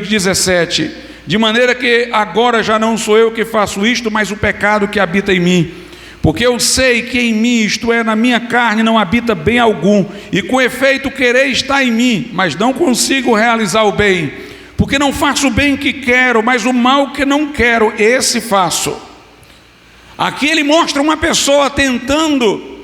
17: de maneira que agora já não sou eu que faço isto, mas o pecado que habita em mim. Porque eu sei que em mim, isto é, na minha carne, não habita bem algum, e com efeito querer está em mim, mas não consigo realizar o bem, porque não faço o bem que quero, mas o mal que não quero, esse faço. Aqui ele mostra uma pessoa tentando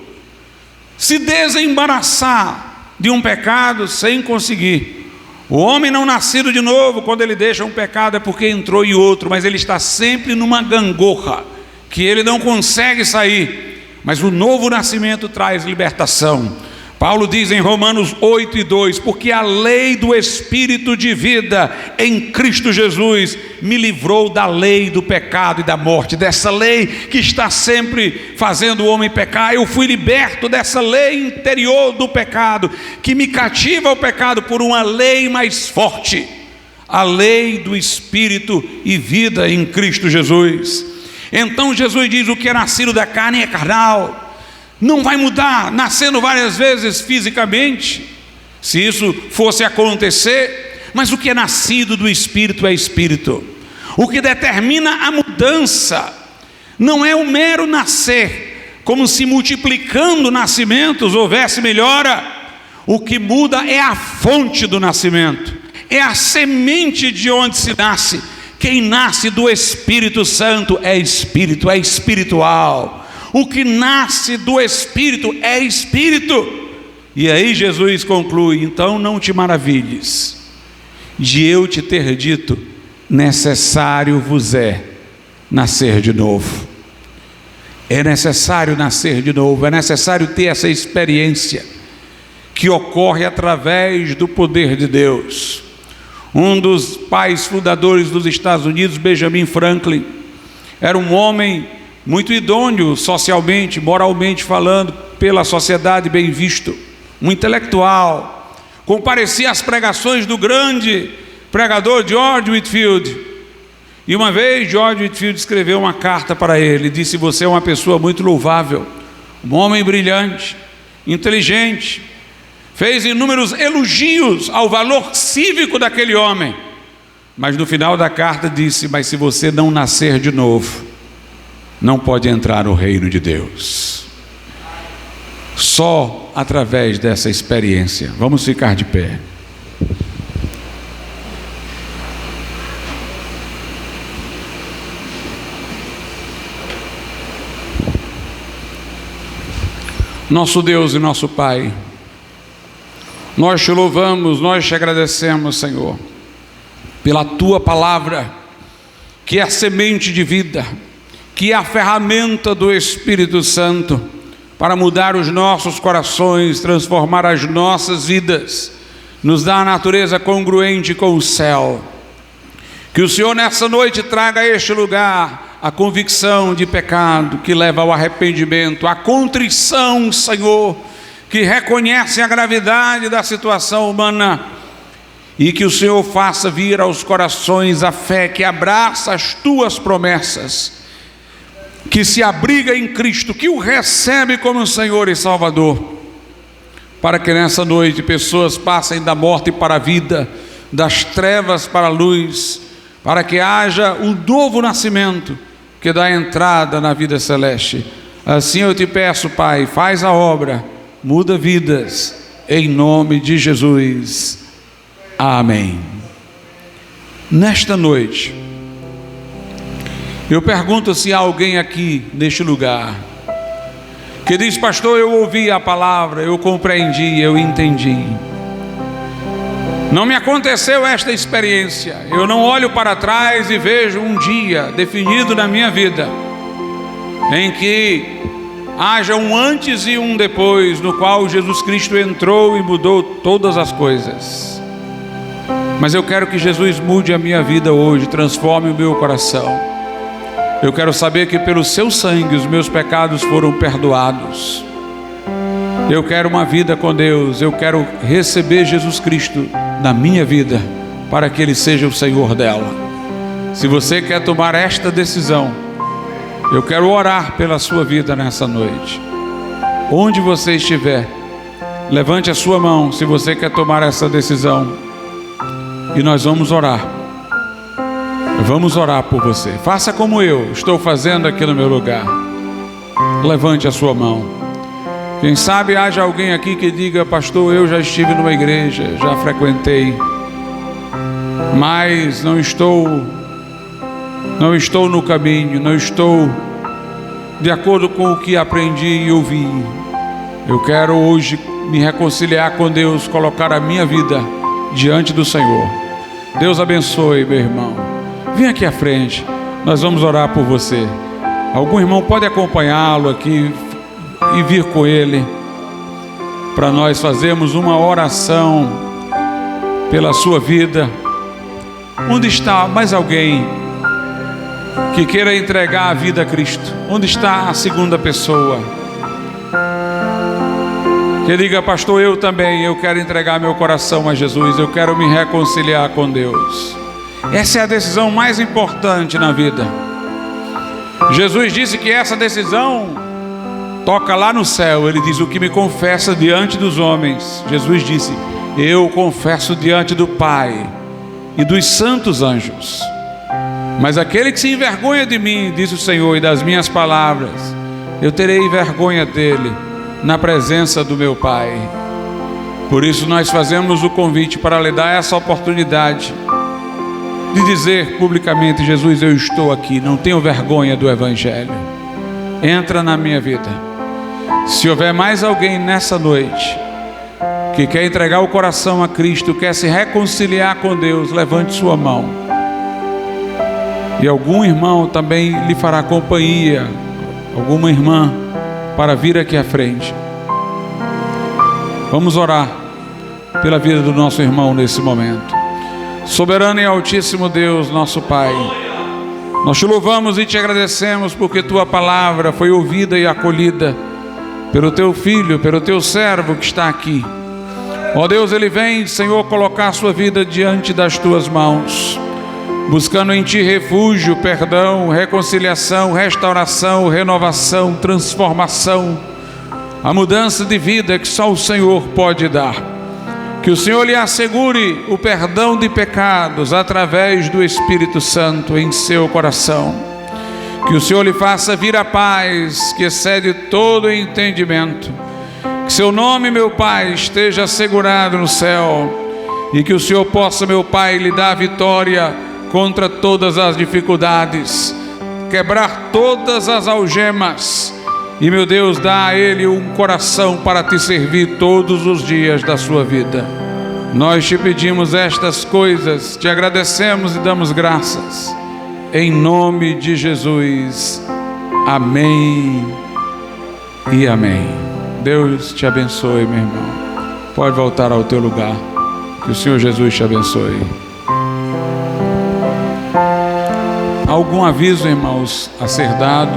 se desembaraçar de um pecado sem conseguir. O homem não nascido de novo, quando ele deixa um pecado é porque entrou em outro, mas ele está sempre numa gangorra que ele não consegue sair. Mas o novo nascimento traz libertação. Paulo diz em Romanos 8:2: porque a lei do Espírito de vida em Cristo Jesus me livrou da lei do pecado e da morte. Dessa lei que está sempre fazendo o homem pecar, eu fui liberto dessa lei interior do pecado, que me cativa ao pecado por uma lei mais forte, a lei do Espírito e vida em Cristo Jesus. Então Jesus diz: o que é nascido da carne é carnal. Não vai mudar, nascendo várias vezes fisicamente, se isso fosse acontecer, mas o que é nascido do Espírito é Espírito. O que determina a mudança não é o mero nascer, como se multiplicando nascimentos houvesse melhora. O que muda é a fonte do nascimento, é a semente de onde se nasce. Quem nasce do Espírito Santo é Espírito, é espiritual. O que nasce do Espírito é Espírito. E aí Jesus conclui: então não te maravilhes de eu te ter dito, necessário vos é nascer de novo. É necessário nascer de novo, é necessário ter essa experiência que ocorre através do poder de Deus. Um dos pais fundadores dos Estados Unidos, Benjamin Franklin, era um homem muito idôneo socialmente, moralmente falando, pela sociedade bem visto, um intelectual, comparecia às pregações do grande pregador George Whitefield. E uma vez George Whitefield escreveu uma carta para ele, disse: você é uma pessoa muito louvável, um homem brilhante, inteligente. Fez inúmeros elogios ao valor cívico daquele homem, mas no final da carta disse: mas se você não nascer de novo, não pode entrar no reino de Deus. Só através dessa experiência. Vamos ficar de pé. Nosso Deus e nosso Pai, nós te louvamos, nós te agradecemos, Senhor, pela tua palavra, que é a semente de vida, que é a ferramenta do Espírito Santo para mudar os nossos corações, transformar as nossas vidas, nos dar a natureza congruente com o céu. Que o Senhor nessa noite traga a este lugar a convicção de pecado que leva ao arrependimento, a contrição, Senhor, que reconhece a gravidade da situação humana, e que o Senhor faça vir aos corações a fé que abraça as tuas promessas, que se abriga em Cristo, que o recebe como Senhor e Salvador, para que nessa noite pessoas passem da morte para a vida, das trevas para a luz, para que haja um novo nascimento que dá entrada na vida celeste. Assim eu te peço, Pai, faz a obra, muda vidas, em nome de Jesus, amém. Nesta noite, eu pergunto se há alguém aqui neste lugar que diz: pastor, eu ouvi a palavra, eu compreendi, eu entendi. Não me aconteceu esta experiência. Eu não olho para trás e vejo um dia definido na minha vida em que haja um antes e um depois, no qual Jesus Cristo entrou e mudou todas as coisas. Mas eu quero que Jesus mude a minha vida hoje, transforme o meu coração. Eu quero saber que pelo seu sangue os meus pecados foram perdoados. Eu quero uma vida com Deus. Eu quero receber Jesus Cristo na minha vida, para que Ele seja o Senhor dela. Se você quer tomar esta decisão, eu quero orar pela sua vida nessa noite. Onde você estiver, levante a sua mão se você quer tomar essa decisão, e nós vamos orar. Vamos orar por você. Faça como eu estou fazendo aqui no meu lugar. Levante a sua mão. Quem sabe haja alguém aqui que diga: pastor, eu já estive numa igreja, já frequentei, mas não estou no caminho, não estou de acordo com o que aprendi e ouvi. Eu quero hoje me reconciliar com Deus, colocar a minha vida diante do Senhor. Deus abençoe, meu irmão. Vem aqui à frente, nós vamos orar por você. Algum irmão pode acompanhá-lo aqui e vir com ele, para nós fazermos uma oração pela sua vida. Onde está mais alguém que queira entregar a vida a Cristo? Onde está a segunda pessoa que diga: pastor, eu também, eu quero entregar meu coração a Jesus, eu quero me reconciliar com Deus? Essa é a decisão mais importante na vida. Jesus disse que essa decisão toca lá no céu. Ele diz: o que me confessa diante dos homens, Jesus disse, eu confesso diante do Pai e dos santos anjos. Mas aquele que se envergonha de mim, diz o Senhor, e das minhas palavras, eu terei vergonha dele na presença do meu Pai. Por isso nós fazemos o convite para lhe dar essa oportunidade de dizer publicamente: Jesus, eu estou aqui, não tenho vergonha do Evangelho, entra na minha vida. Se houver mais alguém nessa noite que quer entregar o coração a Cristo, quer se reconciliar com Deus, levante sua mão. E algum irmão também lhe fará companhia, alguma irmã, para vir aqui à frente. Vamos orar pela vida do nosso irmão nesse momento. Soberano e altíssimo Deus, nosso Pai, nós te louvamos e te agradecemos porque tua palavra foi ouvida e acolhida pelo teu filho, pelo teu servo que está aqui. Ó Deus, ele vem, Senhor, colocar a sua vida diante das tuas mãos, buscando em ti refúgio, perdão, reconciliação, restauração, renovação, transformação, a mudança de vida que só o Senhor pode dar. Que o Senhor lhe assegure o perdão de pecados através do Espírito Santo em seu coração. Que o Senhor lhe faça vir a paz que excede todo entendimento. Que seu nome, meu Pai, esteja assegurado no céu. E que o Senhor possa, meu Pai, lhe dar vitória contra todas as dificuldades, quebrar todas as algemas. E, meu Deus, dá a ele um coração para te servir todos os dias da sua vida. Nós te pedimos estas coisas, te agradecemos e damos graças. Em nome de Jesus. Amém e amém. Deus te abençoe, meu irmão. Pode voltar ao teu lugar. Que o Senhor Jesus te abençoe. Algum aviso, irmãos, a ser dado?